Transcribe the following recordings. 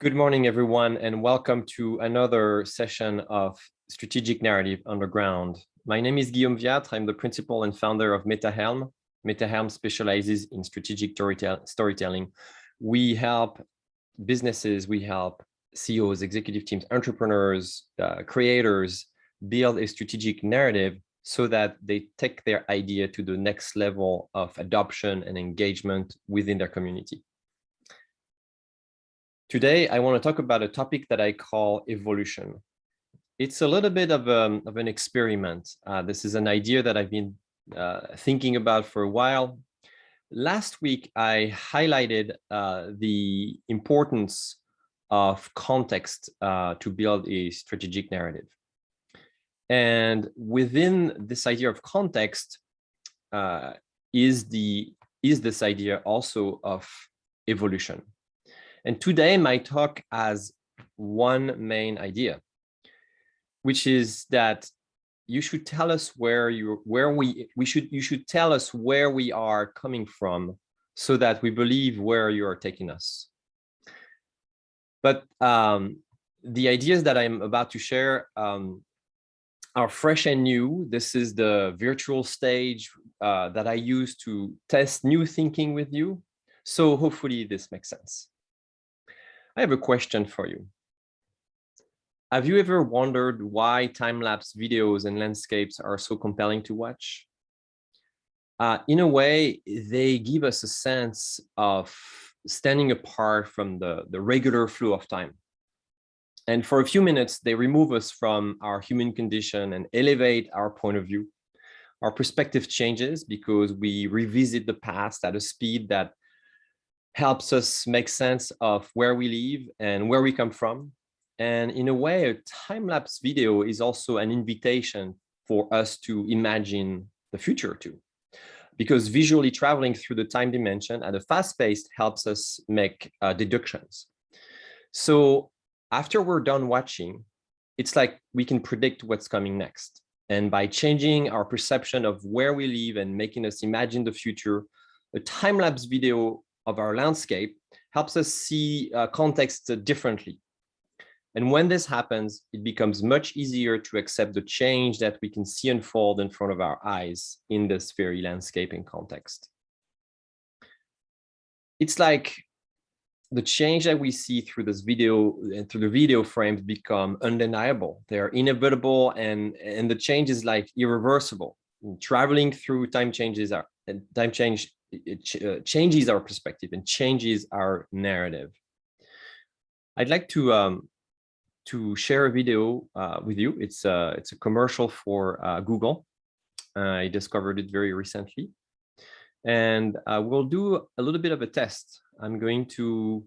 Good morning, everyone, and welcome to another session of Strategic Narrative Underground. My name is Guillaume Wiatr. I'm the principal and founder of MetaHelm. MetaHelm specializes in strategic storytelling. We help businesses, we help CEOs, executive teams, entrepreneurs, creators build a strategic narrative so that they take their idea to the next level of adoption and engagement within their community. Today, I want to talk about a topic that I call evolution. It's a little bit of an experiment. This is an idea that I've been thinking about for a while. Last week, I highlighted the importance of context to build a strategic narrative. And within this idea of context is this idea also of evolution. And today, my talk has one main idea, which is that you should tell us you should tell us where we are coming from, so that we believe where you are taking us. But the ideas that I'm about to share are fresh and new. This is the virtual stage that I use to test new thinking with you. So hopefully this makes sense. I have a question for you. Have you ever wondered why time-lapse videos and landscapes are so compelling to watch? In a way, they give us a sense of standing apart from the regular flow of time. And for a few minutes, they remove us from our human condition and elevate our point of view. Our perspective changes because we revisit the past at a speed that helps us make sense of where we live and where we come from. And in a way, a time-lapse video is also an invitation for us to imagine the future too, because visually traveling through the time dimension at a fast pace helps us make deductions. So after we're done watching, it's like we can predict what's coming next. And by changing our perception of where we live and making us imagine the future, a time-lapse video of our landscape helps us see context differently. And when this happens, it becomes much easier to accept the change that we can see unfold in front of our eyes in this very landscaping context. It's like the change that we see through this video and through the video frames become undeniable. They're inevitable, and the change is like irreversible. Traveling through time changes changes our perspective and changes our narrative. I'd like to share a video with you. It's a commercial for Google. I discovered it very recently. And we'll do a little bit of a test. I'm going to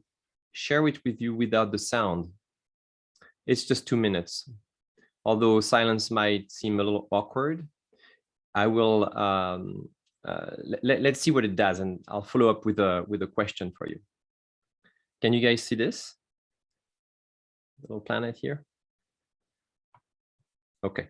share it with you without the sound. It's just 2 minutes. Although silence might seem a little awkward, I will let's see what it does, and I'll follow up with a question for you. Can you guys see this little planet here? Okay.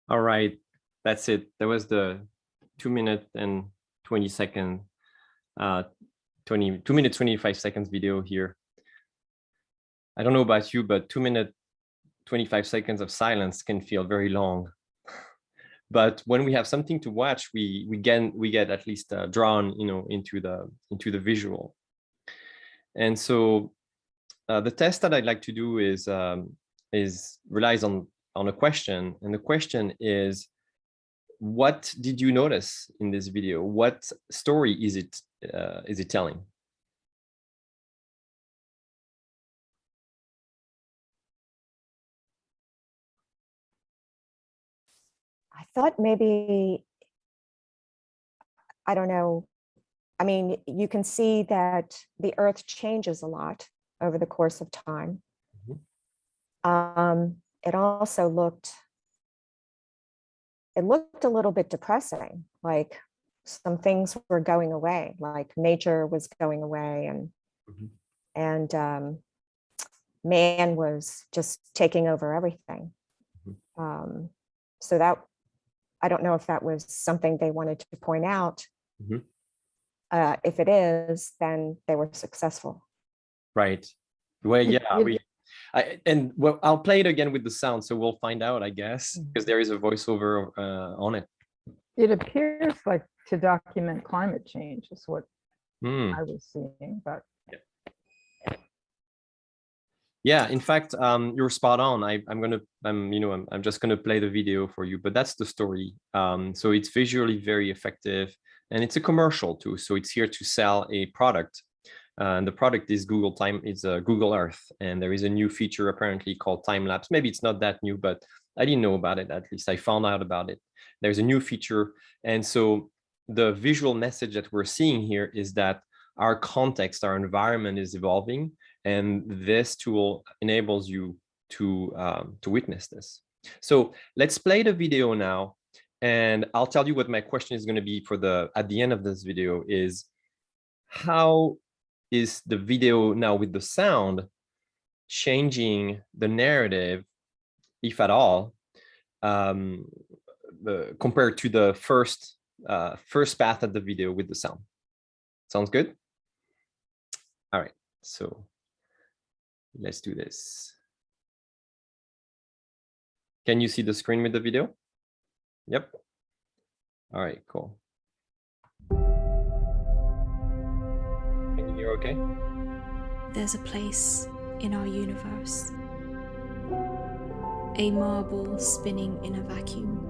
All right, that's it. That was the 2 minute and 20 second, 2 minutes, 25 seconds video here. I don't know about you, but 2 minute, 25 seconds of silence can feel very long. But when we have something to watch, we get at least drawn, into the visual. And so the test that I'd like to do is relies on a question, and the question is, what did you notice in this video? What story is it telling? I thought maybe, I don't know. I mean, you can see that the earth changes a lot over the course of time. It also looked a little bit depressing, like some things were going away, like nature was going away, and man was just taking over everything. So that, I don't know if that was something they wanted to point out. If it is, then they were successful. Right. Well, yeah, well, I'll play it again with the sound, so we'll find out, I guess, because there is a voiceover on it. It appears like to document climate change is what I was seeing, but yeah, in fact, you're spot on. I'm just gonna play the video for you, but that's the story. So it's visually very effective, and it's a commercial too. So it's here to sell a product. And the product is Google Earth, and there is a new feature apparently called time lapse. Maybe it's not that new, but I didn't know about it. At least I found out about it. There's a new feature, and so the visual message that we're seeing here is that our context, our environment is evolving, and this tool enables you to witness this. So let's play the video now, and I'll tell you what my question is going to be at the end of this video is, how is the video now with the sound changing the narrative, if at all, compared to the first path of the video with the sound? Sounds good? All right, so let's do this. Can you see the screen with the video? Yep. All right, cool. Can you hear okay? There's a place in our universe, a marble spinning in a vacuum.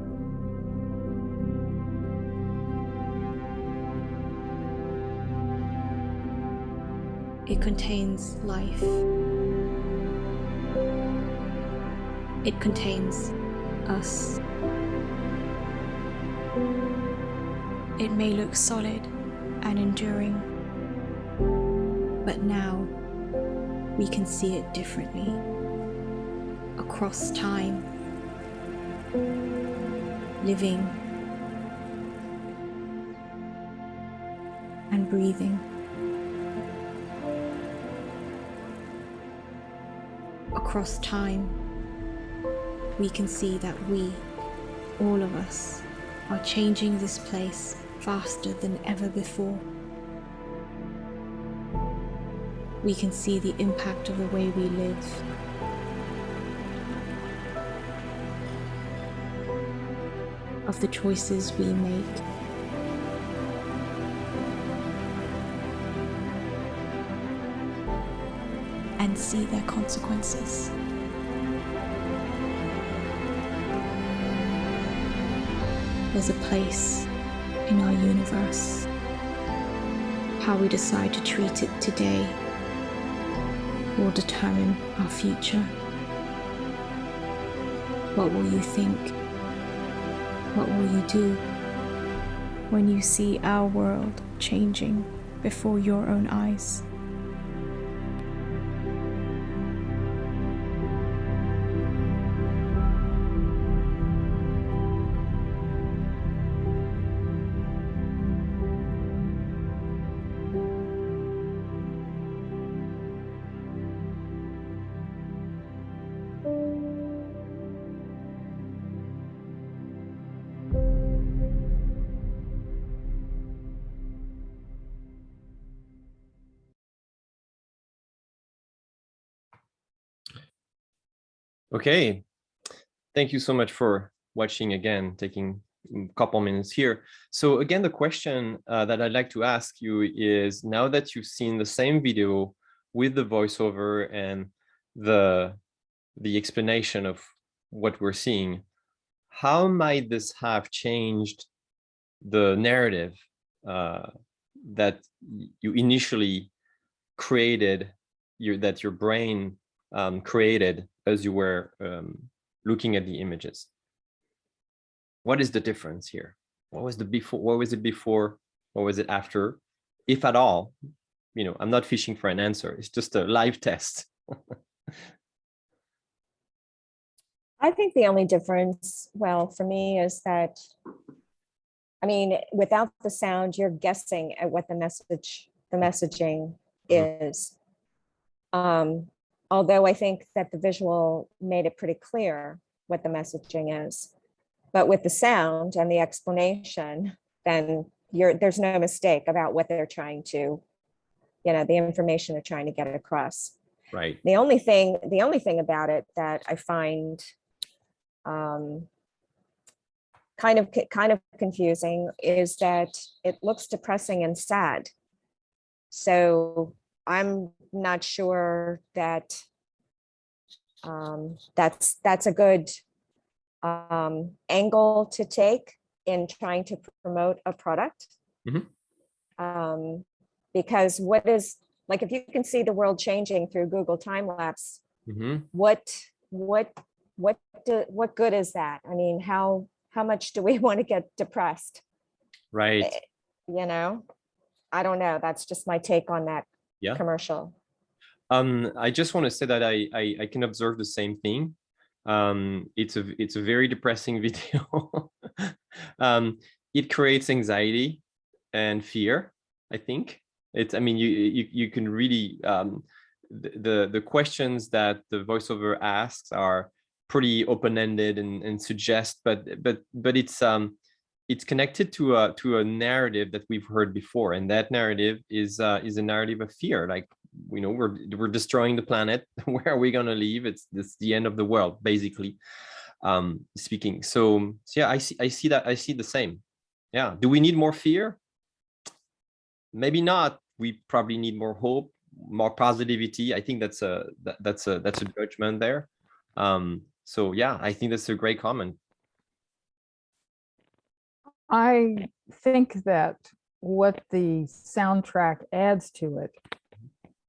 It contains life. It contains us. It may look solid and enduring, but now we can see it differently. Across time, living and breathing. Across time, we can see that we, all of us, are changing this place faster than ever before. We can see the impact of the way we live. Of the choices we make. And see their consequences. There's a place in our universe. How we decide to treat it today will determine our future. What will you think? What will you do when you see our world changing before your own eyes? Okay, thank you so much for watching again, taking a couple minutes here. So again, the question that I'd like to ask you is, now that you've seen the same video with the voiceover and the explanation of what we're seeing, how might this have changed the narrative that you initially created, that your brain created as you were looking at the images? What is the difference here? What was the before? What was it before? What was it after? If at all, you know, I'm not fishing for an answer. It's just a live test. I think the only difference, well, for me, is that, I mean, without the sound, you're guessing at what the messaging is. Although I think that the visual made it pretty clear what the messaging is. But with the sound and the explanation, then there's no mistake about what they're trying to, you know, the information they're trying to get across. Right. The only thing about it that I find kind of confusing is that it looks depressing and sad. So I'm not sure that that's a good angle to take in trying to promote a product. Because what is, like, if you can see the world changing through Google time lapse, what good is that? I mean, how much do we want to get depressed? Right. You know, I don't know. That's just my take on that commercial. I just want to say that I can observe the same thing. It's a very depressing video. It creates anxiety and fear, I think. I mean, you can really, the questions that the voiceover asks are pretty open-ended and suggest, but it's connected to a narrative that we've heard before, and that narrative is a narrative of fear. Like, you know, we're destroying the planet. Where are we going to live? It's the end of the world, basically, speaking. So yeah, I see that. I see the same. Yeah. Do we need more fear? Maybe not. We probably need more hope, more positivity. I think that's a judgment there. So yeah, I think that's a great comment. I think that what the soundtrack adds to it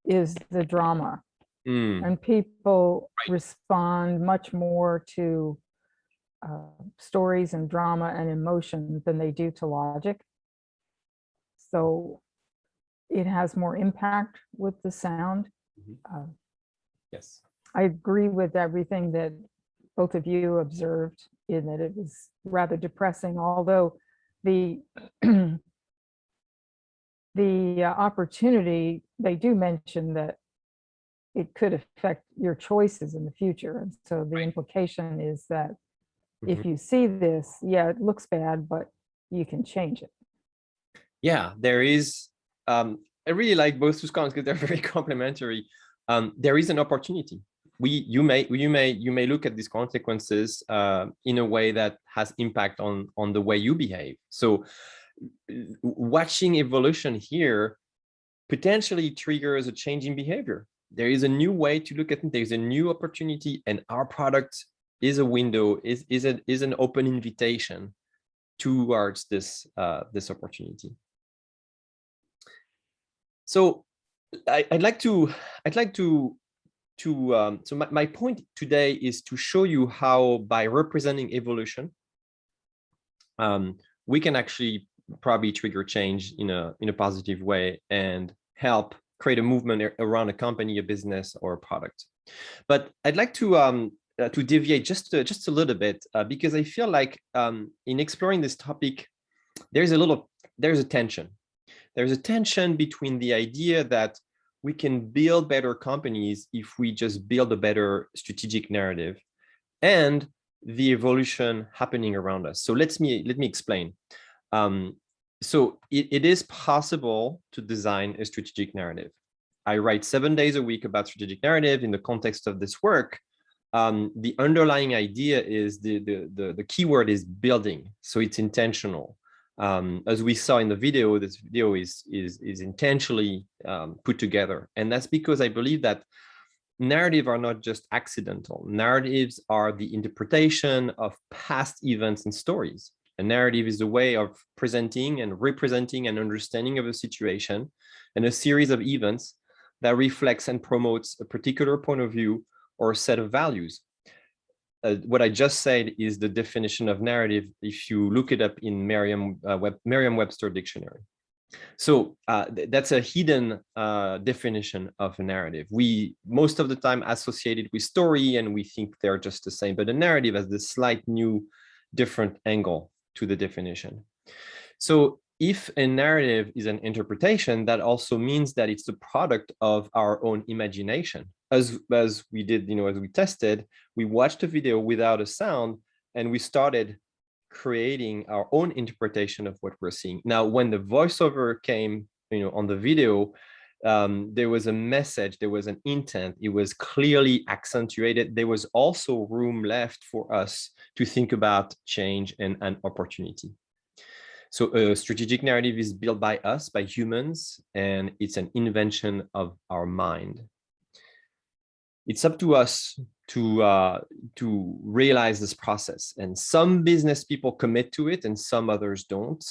is the drama, and people respond much more to stories and drama and emotion than they do to logic. So it has more impact with the sound. Yes, I agree with everything that both of you observed, in that it was rather depressing, although the opportunity, they do mention that it could affect your choices in the future. And so the implication is that if you see this, yeah, it looks bad, but you can change it. Yeah, there is. I really like both those comments because they're very complementary. There is an opportunity. You may look at these consequences in a way that has impact on the way you behave. So watching evolution here potentially triggers a change in behavior. There is a new way to look at it. There's a new opportunity, and our product is a window, is an open invitation towards this opportunity. So I'd like to so my point today is to show you how, by representing evolution, we can actually probably trigger change in a positive way and help create a movement around a company, a business, or a product. But I'd like to deviate just a little bit because I feel like in exploring this topic, there's a tension. There's a tension between the idea that we can build better companies if we just build a better strategic narrative, and the evolution happening around us. So let me explain. So it is possible to design a strategic narrative. I write 7 days a week about strategic narrative in the context of this work. the underlying idea is the keyword is building. So it's intentional. As we saw in the video, this video is intentionally put together. And that's because I believe that narratives are not just accidental. Narratives are the interpretation of past events and stories. A narrative is a way of presenting and representing an understanding of a situation and a series of events that reflects and promotes a particular point of view or a set of values. What I just said is the definition of narrative if you look it up in Merriam-Webster dictionary. So that's a hidden definition of a narrative. We most of the time associate it with story and we think they're just the same, but a narrative has this slight new different angle to the definition. So if a narrative is an interpretation, that also means that it's the product of our own imagination. As we did, as we tested, we watched a video without a sound and we started creating our own interpretation of what we're seeing. Now, when the voiceover came, on the video, there was a message, there was an intent, it was clearly accentuated. There was also room left for us to think about change and an opportunity. So a strategic narrative is built by us, by humans, and it's an invention of our mind. It's up to us to realize this process. And some business people commit to it and some others don't.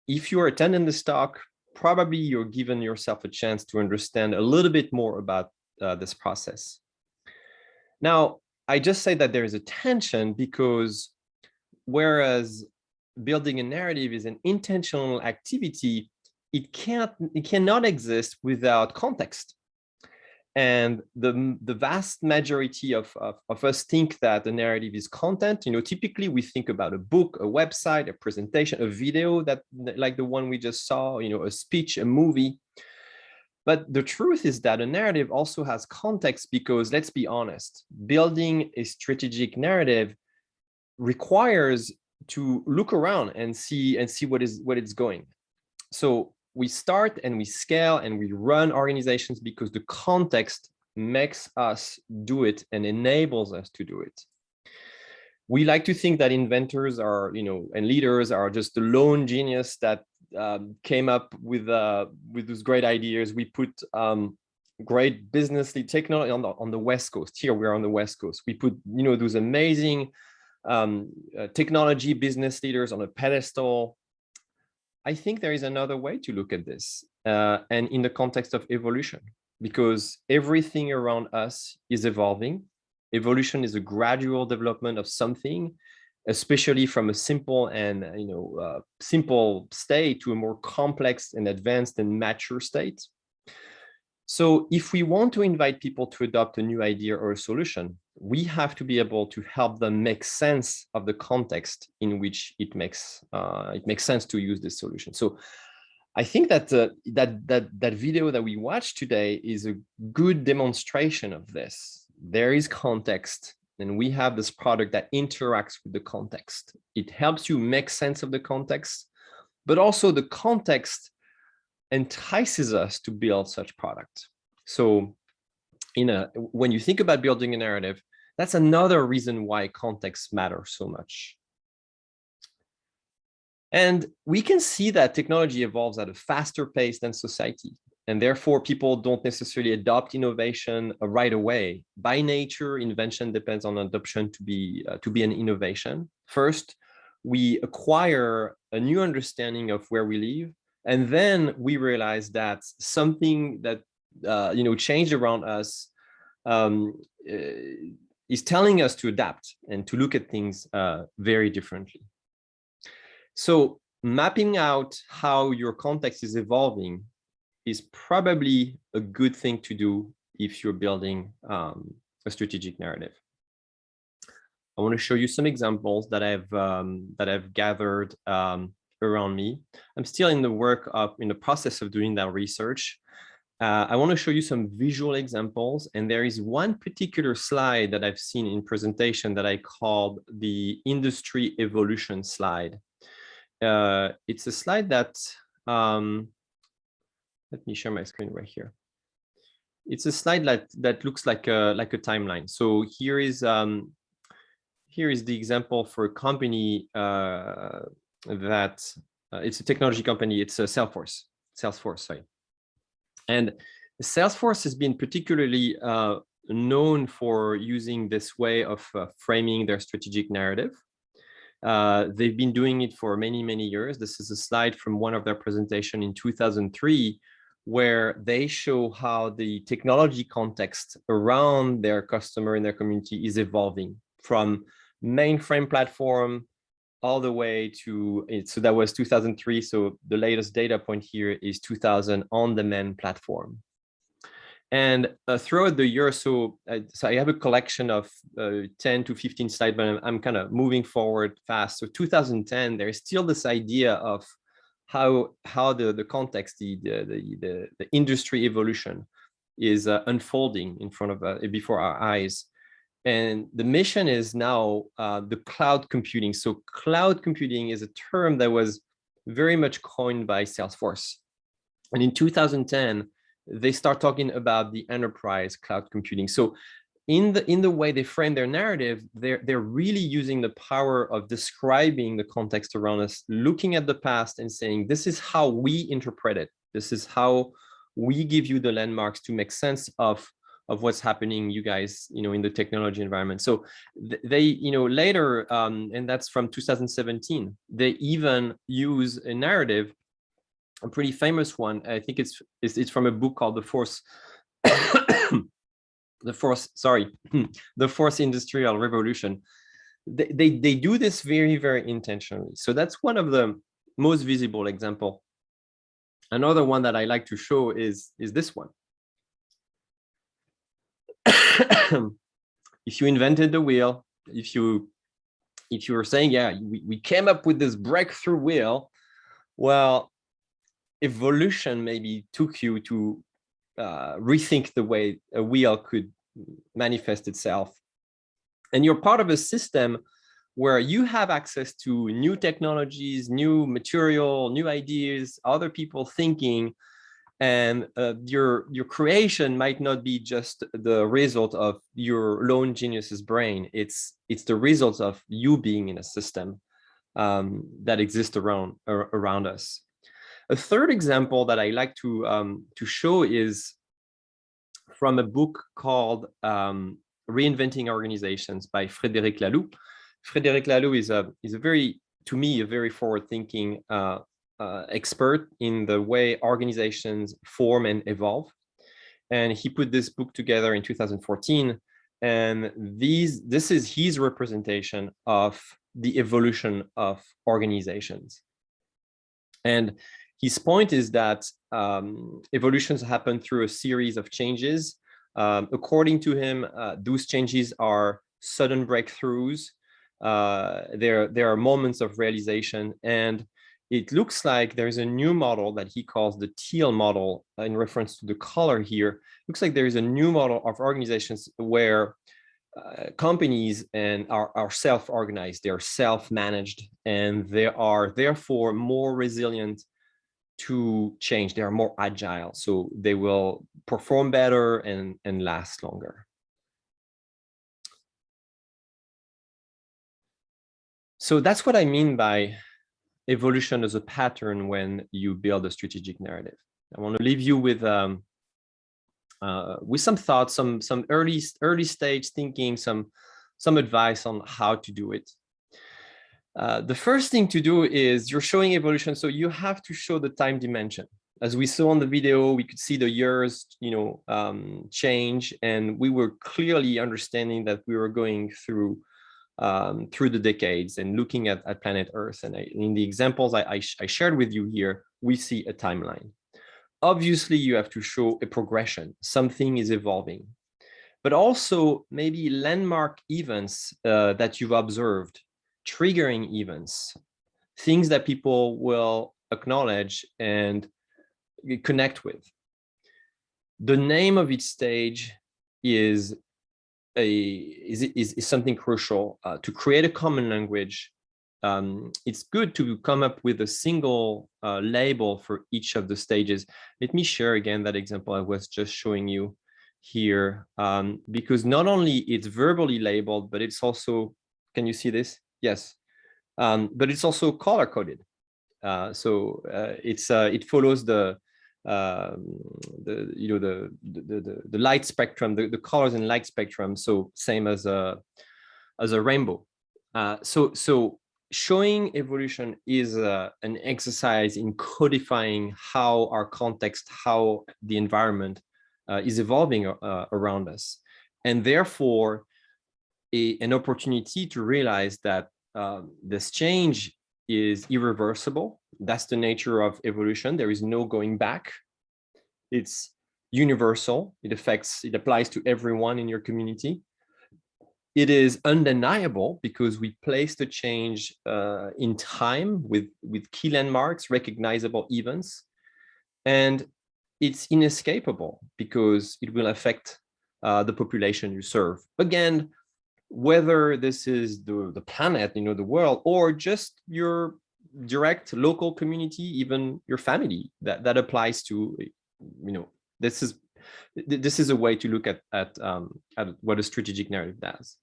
If you're attending this talk, probably you're giving yourself a chance to understand a little bit more about this process. Now, I just say that there is a tension because whereas building a narrative is an intentional activity, it cannot exist without context. And the vast majority of us think that the narrative is content. Typically we think about a book, a website, a presentation, a video that like the one we just saw, a speech, a movie. But the truth is that a narrative also has context because, let's be honest, building a strategic narrative requires to look around and see what it's going. So we start and we scale and we run organizations because the context makes us do it and enables us to do it. We like to think that inventors are, and leaders are just the lone genius that came up with those great ideas. We put great business technology on the West Coast. Here we're on the West Coast. We put, those amazing technology business leaders on a pedestal. I think there is another way to look at this, and in the context of evolution, because everything around us is evolving. Evolution is a gradual development of something, especially from a simple and simple state to a more complex and advanced and mature state. So if we want to invite people to adopt a new idea or a solution, we have to be able to help them make sense of the context in which it makes sense to use this solution. So I think that that video that we watched today is a good demonstration of this. There is context, and we have this product that interacts with the context. It helps you make sense of the context, but also the context entices us to build such product. So when you think about building a narrative, that's another reason why context matters so much. And we can see that technology evolves at a faster pace than society, and therefore people don't necessarily adopt innovation right away. By nature, invention depends on adoption to be an innovation. First, we acquire a new understanding of where we live, and then we realize that something that changed around us is telling us to adapt and to look at things very differently. So mapping out how your context is evolving is probably a good thing to do if you're building a strategic narrative. I want to show you some examples that I've gathered around me. I'm still in the process of doing that research. I want to show you some visual examples, and there is one particular slide that I've seen in presentation that I called the industry evolution slide. It's a slide that, let me share my screen right here. it's a slide that looks like a timeline. So here is the example for a company that it's a technology company. It's a Salesforce, sorry. And Salesforce has been particularly known for using this way of framing their strategic narrative. They've been doing it for many, many years. This is a slide from one of their presentations in 2003, where they show how the technology context around their customer and their community is evolving from mainframe platform all the way to, so that was 2003. So the latest data point here is 2000 on-demand platform. And throughout the year, so I have a collection of 10 to 15 slides, but I'm kind of moving forward fast. So 2010, there's still this idea of how the context, the industry evolution is unfolding in front of before our eyes. And the mission is now the cloud computing. So cloud computing is a term that was very much coined by Salesforce. And in 2010, they start talking about the enterprise cloud computing. So in the way they frame their narrative, they're really using the power of describing the context around us, looking at the past and saying, this is how we interpret it. This is how we give you the landmarks to make sense of what's happening, you guys, in the technology environment. So they, later, and that's from 2017, they even use a narrative, a pretty famous one. I think it's from a book called The Fourth Industrial Revolution. They do this very, very intentionally. So that's one of the most visible example. Another one that I like to show is this one. If you invented the wheel, if you were saying, yeah, we came up with this breakthrough wheel, well, evolution maybe took you to rethink the way a wheel could manifest itself. And you're part of a system where you have access to new technologies, new material, new ideas, other people thinking, and your creation might not be just the result of your lone genius's brain. It's the result of you being in a system that exists around us. A third example that I like to show is from a book called Reinventing Organizations by Frédéric Laloux. Frédéric Laloux is a very, to me, a very forward-thinking expert in the way organizations form and evolve. And he put this book together in 2014. And this is his representation of the evolution of organizations. And his point is that evolutions happen through a series of changes. According to him, those changes are sudden breakthroughs. There are moments of realization, and it looks like there's a new model that he calls the teal model in reference to the color here. Looks like there is a new model of organizations where companies are self-organized, they're self-managed, and they are therefore more resilient to change. They are more agile, so they will perform better and last longer. So that's what I mean by evolution as a pattern when you build a strategic narrative. I want to leave you with some thoughts, some early stage thinking, some advice on how to do it. The first thing to do is you're showing evolution, so you have to show the time dimension. As we saw on the video, we could see the years, change, and we were clearly understanding that we were going through the decades and looking at planet Earth. And in the examples I shared with you here, we see a timeline. Obviously, you have to show a progression. Something is evolving, but also maybe landmark events that you've observed, triggering events, things that people will acknowledge and connect with. The name of each stage is something crucial to create a common language. It's good to come up with a single label for each of the stages. Let me share again that example I was just showing you. here, because not only it's verbally labeled, but it's also, can you see this? Yes, but it's also color coded. It follows the light spectrum, the colors and light spectrum. So same as a rainbow. So showing evolution is an exercise in codifying how our context, how the environment is evolving around us, and therefore an opportunity to realize that this change is irreversible. That's the nature of evolution. There is no going back. It's universal. It applies to everyone in your community. It is undeniable because we place the change in time with key landmarks, recognizable events, and it's inescapable because it will affect the population you serve. Again, whether this is the planet, the world, or just your direct local community, even your family, that applies to, this is a way to look at what a strategic narrative does.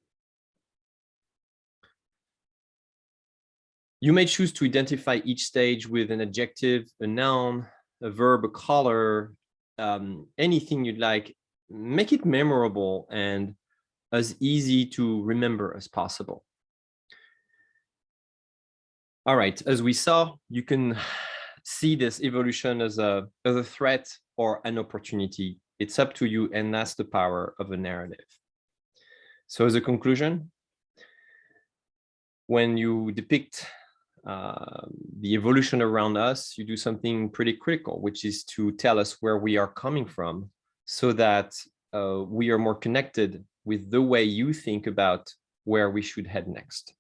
You may choose to identify each stage with an adjective, a noun, a verb, a color, anything you'd like. Make it memorable and as easy to remember as possible. All right, as we saw, you can see this evolution as a threat or an opportunity. It's up to you, and that's the power of a narrative. So as a conclusion, when you depict the evolution around us, you do something pretty critical, which is to tell us where we are coming from so that we are more connected with the way you think about where we should head next.